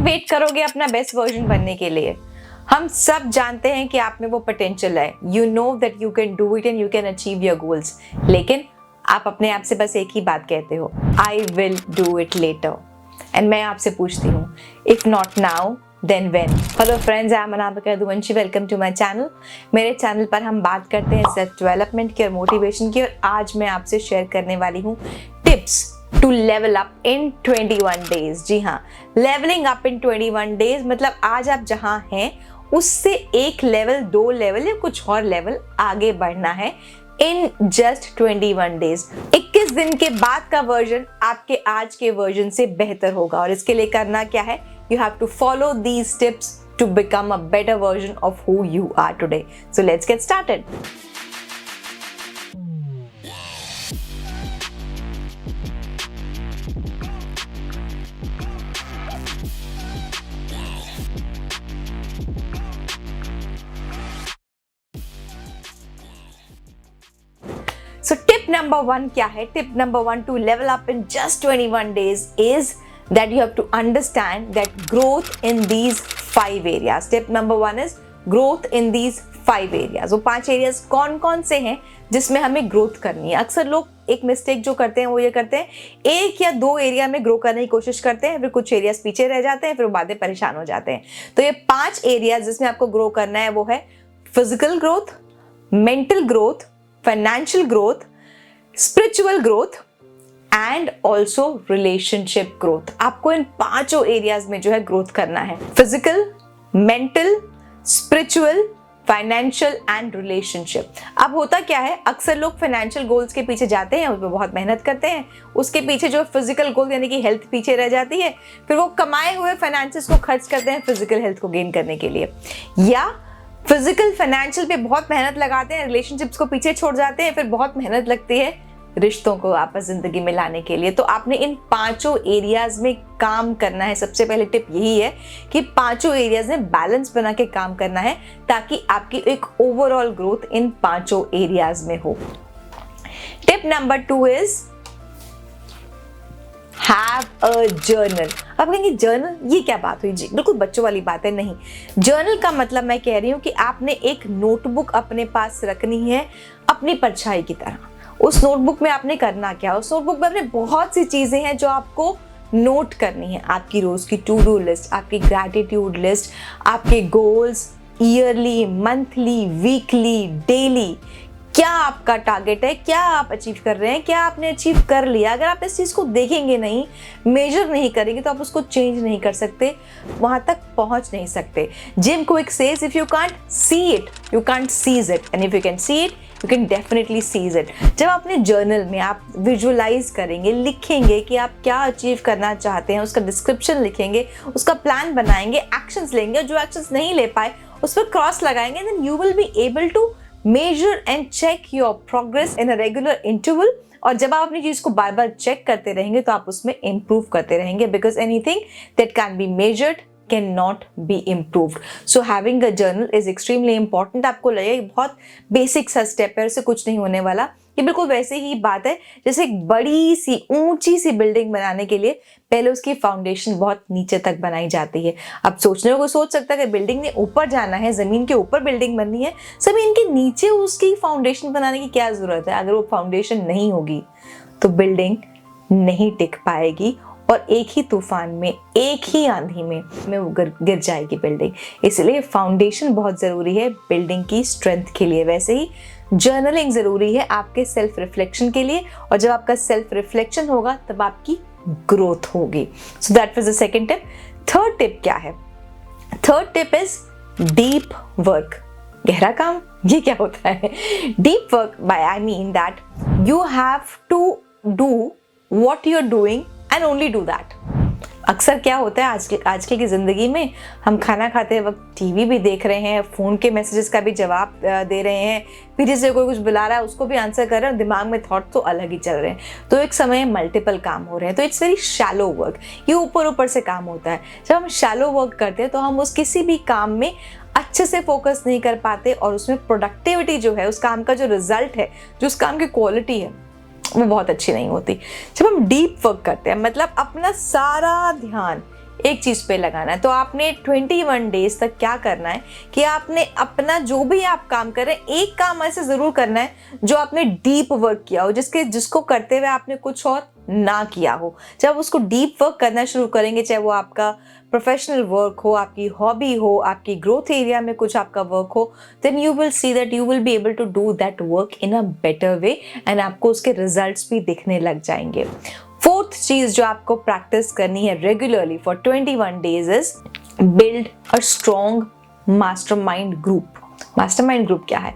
Wait करोगे अपना best version बनने के लिए? हम सब जानते हैं कि आप में वो पोटेंशियल है, you know that you can do it and you can achieve your goals, लेकिन आप अपने आप से बस एक ही बात कहते हो, I will do it later. And मैं आपसे पूछती हूँ, if not now then when? Hello friends, I am Anamika Yaduvanshi, welcome to my channel. मेरे चैनल पर हम बात करते हैं सेल्फ डेवलपमेंट की और मोटिवेशन की, और आज मैं आपसे शेयर करने वाली हूँ टिप्स टू लेवल अप इन 21 डेज। जी हाँ, लेवलिंग अप इन 21 डेज मतलब आज आप जहाँ हैं उससे एक लेवल, 2 लेवल या कुछ और लेवल आगे बढ़ना है इन जस्ट 21 डेज। 21 दिन के बाद का वर्जन आपके आज के वर्जन से बेहतर होगा, और इसके लिए करना क्या है? You have to follow these tips to become a better version of who you are today. So let's get started. So tip number 1 क्या है? Tip number 1 to level up in just 21 days is that you have to understand that growth in these 5 areas. Tip number 1 is growth in these 5 areas. वो 5 areas कौन कौन से हैं जिसमें हमें growth करनी है? अक्सर लोग एक मिस्टेक जो करते हैं वो ये करते हैं, एक या 2 एरिया में ग्रो करने की कोशिश करते हैं, फिर कुछ एरियाज पीछे रह जाते हैं, फिर बाद में परेशान हो जाते हैं। तो ये 5 एरियाज जिसमें आपको ग्रो करना है वो है physical growth, mental growth, financial growth, spiritual growth and also relationship growth. आपको इन 5 एरियाज में जो है ग्रोथ करना है, physical, mental, spiritual, financial and relationship. अब होता क्या है, अक्सर लोग फाइनेंशियल गोल्स के पीछे जाते हैं, उस पर बहुत मेहनत करते हैं, उसके पीछे जो फिजिकल गोल यानी कि हेल्थ पीछे रह जाती है, फिर वो कमाए हुए फाइनेंसेस को खर्च करते हैं फिजिकल हेल्थ को गेन करने के लिए, या फिजिकल फाइनेंशियल पे बहुत मेहनत लगाते हैं, रिलेशनशिप्स को पीछे छोड़ जाते हैं, फिर बहुत मेहनत लगती है रिश्तों को वापस जिंदगी में लाने के लिए। तो आपने इन 5 एरियाज में काम करना है। सबसे पहले टिप यही है कि 5 एरियाज में बैलेंस बना के काम करना है ताकि आपकी एक ओवरऑल ग्रोथ इन 5 एरियाज में हो। Tip number 2 is have a journal. अब कहेंगे जर्नल, ये क्या बात हुई जी, बिल्कुल बच्चों वाली बात है। नहीं, जर्नल का मतलब मैं कह रही हूँ कि आपने एक नोटबुक अपने पास रखनी है अपनी परछाई की तरह। उस नोटबुक में आपने करना क्या? उस नोटबुक में आपने बहुत सी चीजें हैं जो आपको नोट करनी है। आपकी रोज की टू डू लिस्ट, आपकी ग्रैटिट्यूड लिस्ट, आपके goals, yearly, monthly, weekly, daily, क्या आपका टारगेट है, क्या आप अचीव कर रहे हैं, क्या आपने अचीव कर लिया। अगर आप इस चीज को देखेंगे नहीं, मेजर नहीं करेंगे, तो आप उसको चेंज नहीं कर सकते, वहां तक पहुंच नहीं सकते। Gym quick says, if you can't see it you can't sees it, and if you can see it you can definitely sees it. जब अपने जर्नल में आप विजुअलाइज करेंगे, लिखेंगे कि आप क्या अचीव करना चाहते हैं, उसका डिस्क्रिप्शन लिखेंगे, उसका प्लान बनाएंगे, एक्शंस लेंगे, जो एक्शंस नहीं ले पाए उस पर क्रॉस लगाएंगे, then you will be able to measure and check your progress in a regular interval। और जब आप अपनी चीज को बार बार चेक करते रहेंगे तो आप उसमें इंप्रूव करते रहेंगे, because anything that can be measured can not be improved. So having a journal is extremely important. आपको लगे बहुत बेसिक सा स्टेप है, उससे कुछ नहीं होने वाला, ये बिल्कुल वैसे ही बात है जैसे एक बड़ी सी ऊंची सी बिल्डिंग बनाने के लिए पहले उसकी फाउंडेशन बहुत नीचे तक बनाई जाती है। अब सोचने को सोच सकता है कि बिल्डिंग ने ऊपर जाना है, जमीन के ऊपर बिल्डिंग बननी है, जमीन के नीचे उसकी फाउंडेशन बनाने की क्या जरूरत है? अगर वो फाउंडेशन नहीं होगी तो बिल्डिंग नहीं टिक पाएगी, और एक ही तूफान में, एक ही आंधी में वो गिर जाएगी बिल्डिंग। इसलिए फाउंडेशन बहुत जरूरी है बिल्डिंग की स्ट्रेंथ के लिए। वैसे ही जर्नलिंग जरूरी है आपके सेल्फ रिफ्लेक्शन के लिए, और जब आपका सेल्फ रिफ्लेक्शन होगा तब आपकी ग्रोथ होगी। So that was the second tip. Third tip क्या है? Third tip is deep work, गहरा काम। ये क्या होता है? Deep work by I mean that you have to do what you are doing and only do that. अक्सर क्या होता है आजकल की ज़िंदगी में, हम खाना खाते वक्त टीवी भी देख रहे हैं, फ़ोन के मैसेजेस का भी जवाब दे रहे हैं, फिर जैसे कोई कुछ बुला रहा है उसको भी आंसर कर रहे हैं, दिमाग में थॉट तो अलग ही चल रहे हैं। तो एक समय मल्टीपल काम हो रहे हैं, तो इट्स वेरी शैलो वर्क। ये ऊपर ऊपर से काम होता है। जब हम शैलो वर्क करते हैं तो हम उस किसी भी काम में अच्छे से फोकस नहीं कर पाते, और उसमें प्रोडक्टिविटी जो है, उस काम का जो रिजल्ट है, जो उस काम की क्वालिटी है, वो बहुत अच्छी नहीं होती। जब हम डीप वर्क करते हैं, मतलब अपना सारा ध्यान एक चीज़ पे लगाना है। तो आपने 21 डेज तक क्या करना है कि आपने अपना जो भी आप काम कर रहे हैं, एक काम ऐसे ज़रूर करना है जो आपने डीप वर्क किया हो, जिसको करते हुए आपने कुछ और ना किया हो। जब उसको डीप वर्क करना शुरू करेंगे, चाहे वो आपका प्रोफेशनल वर्क हो, आपकी हॉबी हो, आपकी ग्रोथ एरिया में कुछ आपका वर्क हो, then you will see that you will be able to do that work in a better way and आपको उसके रिजल्ट्स भी दिखने लग जाएंगे। फोर्थ चीज जो आपको प्रैक्टिस करनी है regularly for 21 days is build a strong mastermind group. Mastermind group क्या है?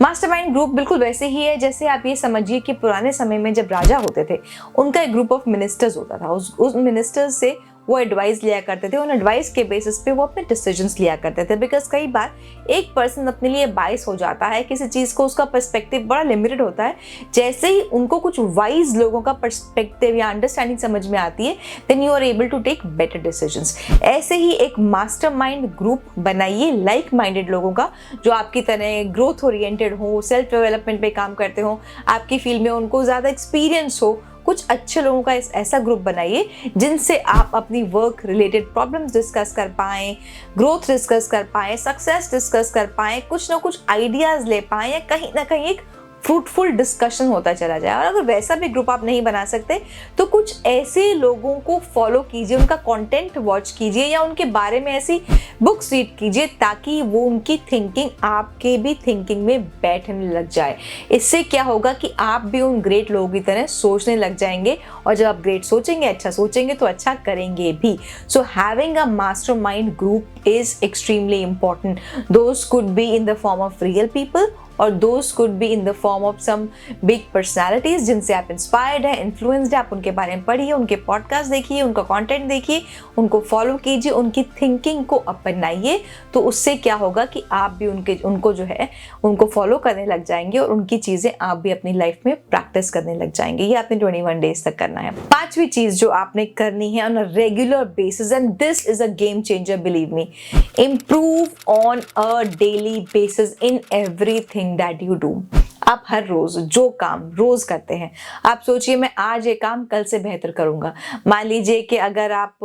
मास्टरमाइंड ग्रुप बिल्कुल वैसे ही है जैसे आप ये समझिए कि पुराने समय में जब राजा होते थे, उनका एक ग्रुप ऑफ मिनिस्टर्स होता था। उस मिनिस्टर्स से वो एडवाइस लिया करते थे, उन एडवाइस के बेसिस पे वो अपने डिसीजंस लिया करते थे। बिकॉज कई बार एक पर्सन अपने लिए बाइस हो जाता है किसी चीज़ को, उसका पर्सपेक्टिव बड़ा लिमिटेड होता है। जैसे ही उनको कुछ वाइज लोगों का पर्सपेक्टिव या अंडरस्टैंडिंग समझ में आती है, then you are able to take better decisions. ऐसे ही एक मास्टरमाइंड ग्रुप बनाइए लाइक माइंडेड लोगों का, जो आपकी तरह ग्रोथ ओरिएंटेड हो, सेल्फ डेवलपमेंट पे काम करते हो, आपकी फील्ड में उनको ज़्यादा एक्सपीरियंस हो। कुछ अच्छे लोगों का ऐसा ग्रुप बनाइए जिनसे आप अपनी वर्क रिलेटेड प्रॉब्लम्स डिस्कस कर पाएं, ग्रोथ डिस्कस कर पाएं, सक्सेस डिस्कस कर पाएं, कुछ ना कुछ आइडियाज ले पाएं, या कहीं ना कहीं एक फ्रूटफुल डिस्कशन होता चला जाए। और अगर वैसा भी ग्रुप आप नहीं बना सकते तो कुछ ऐसे लोगों को फॉलो कीजिए, उनका कंटेंट वॉच कीजिए या उनके बारे में ऐसी बुक्स रीड कीजिए ताकि वो उनकी थिंकिंग आपके भी थिंकिंग में बैठने लग जाए। इससे क्या होगा कि आप भी उन ग्रेट लोगों की तरह सोचने लग जाएंगे, और जब आप ग्रेट सोचेंगे, अच्छा सोचेंगे, तो अच्छा करेंगे भी। So having a mastermind group is extremely important. Those could be in the form of real people और those could be in the form of some big personalities जिनसे आप इंस्पायर्ड है, इन्फ्लुएंस्ड है। आप उनके बारे में पढ़िए, उनके पॉडकास्ट देखिए, उनका कंटेंट देखिए, उनको फॉलो कीजिए, उनकी थिंकिंग को अपनाइए। तो उससे क्या होगा कि आप भी उनको जो है उनको फॉलो करने लग जाएंगे और उनकी चीज़ें आप भी अपनी लाइफ में प्रैक्टिस करने लग जाएंगे। ये आपने 21 डेज तक करना है। पांचवी चीज़ जो आपने करनी है on a regular basis, and this is a game changer, believe me, improve on a daily basis in everything that you do. आप हर रोज जो काम रोज करते हैं, आप सोचिए मैं आज ये काम कल से बेहतर करूंगा। मान लीजिए कि अगर आप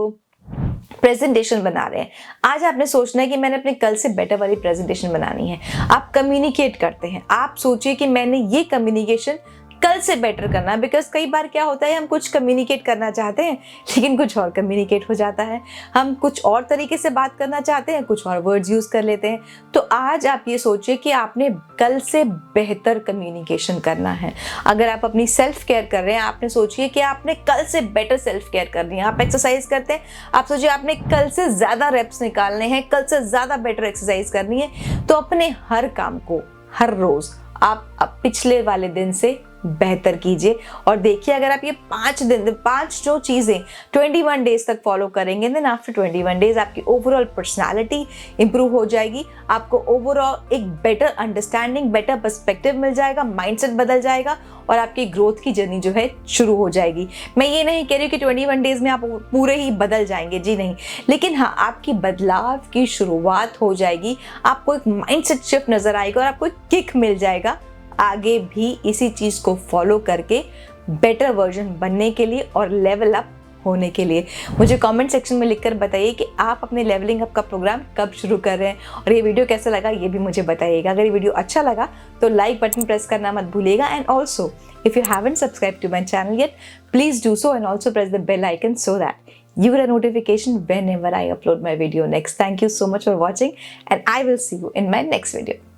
प्रेजेंटेशन बना रहे हैं, आज आपने सोचना है कि मैंने अपने कल से बेटर वाली प्रेजेंटेशन बनानी है। आप कम्युनिकेट करते हैं, आप सोचिए कि मैंने ये कम्युनिकेशन कल से बेटर करना है। बिकॉज कई बार क्या होता है, हम कुछ कम्युनिकेट करना चाहते हैं लेकिन कुछ और कम्युनिकेट हो जाता है, हम कुछ और तरीके से बात करना चाहते हैं, कुछ और वर्ड्स यूज कर लेते हैं। तो आज आप ये सोचिए कि आपने कल से बेहतर कम्युनिकेशन करना है। अगर आप अपनी सेल्फ केयर कर रहे हैं, आपने सोचिए कि आपने कल से बेटर सेल्फ केयर करनी है। आप एक्सरसाइज करते हैं, आप सोचिए आपने कल से ज्यादा रेप्स निकालने हैं, कल से ज्यादा बेटर एक्सरसाइज करनी है। तो अपने हर काम को हर रोज आप पिछले वाले दिन से बेहतर कीजिए और देखिए, अगर आप ये 5 जो चीजें 21 डेज तक फॉलो करेंगे, देन आफ्टर 21 डेज आपकी ओवरऑल पर्सनालिटी इंप्रूव हो जाएगी, आपको ओवरऑल एक बेटर अंडरस्टैंडिंग, बेटर पर्सपेक्टिव मिल जाएगा, माइंडसेट बदल जाएगा और आपकी ग्रोथ की जर्नी जो है शुरू हो जाएगी। मैं ये नहीं कह रही कि 21 डेज में आप पूरे ही बदल जाएंगे, जी नहीं, लेकिन हाँ, आपकी बदलाव की शुरुआत हो जाएगी, आपको एक माइंडसेट शिफ्ट नजर आएगा और आपको एक किक मिल जाएगा आगे भी इसी चीज को फॉलो करके बेटर वर्जन बनने के लिए और लेवल अप होने के लिए। मुझे कमेंट सेक्शन में लिखकर बताइए कि आप अपने लेवलिंग अप का प्रोग्राम कब शुरू कर रहे हैं और ये वीडियो कैसा लगा ये भी मुझे बताइएगा। अगर ये वीडियो अच्छा लगा तो लाइक बटन प्रेस करना मत भूलिएगा, and also if you haven't subscribe to my channel yet, please do so and also press the bell icon so that you get a notification whenever I upload my video next. Thank you so much for watching and I will see you in my next video.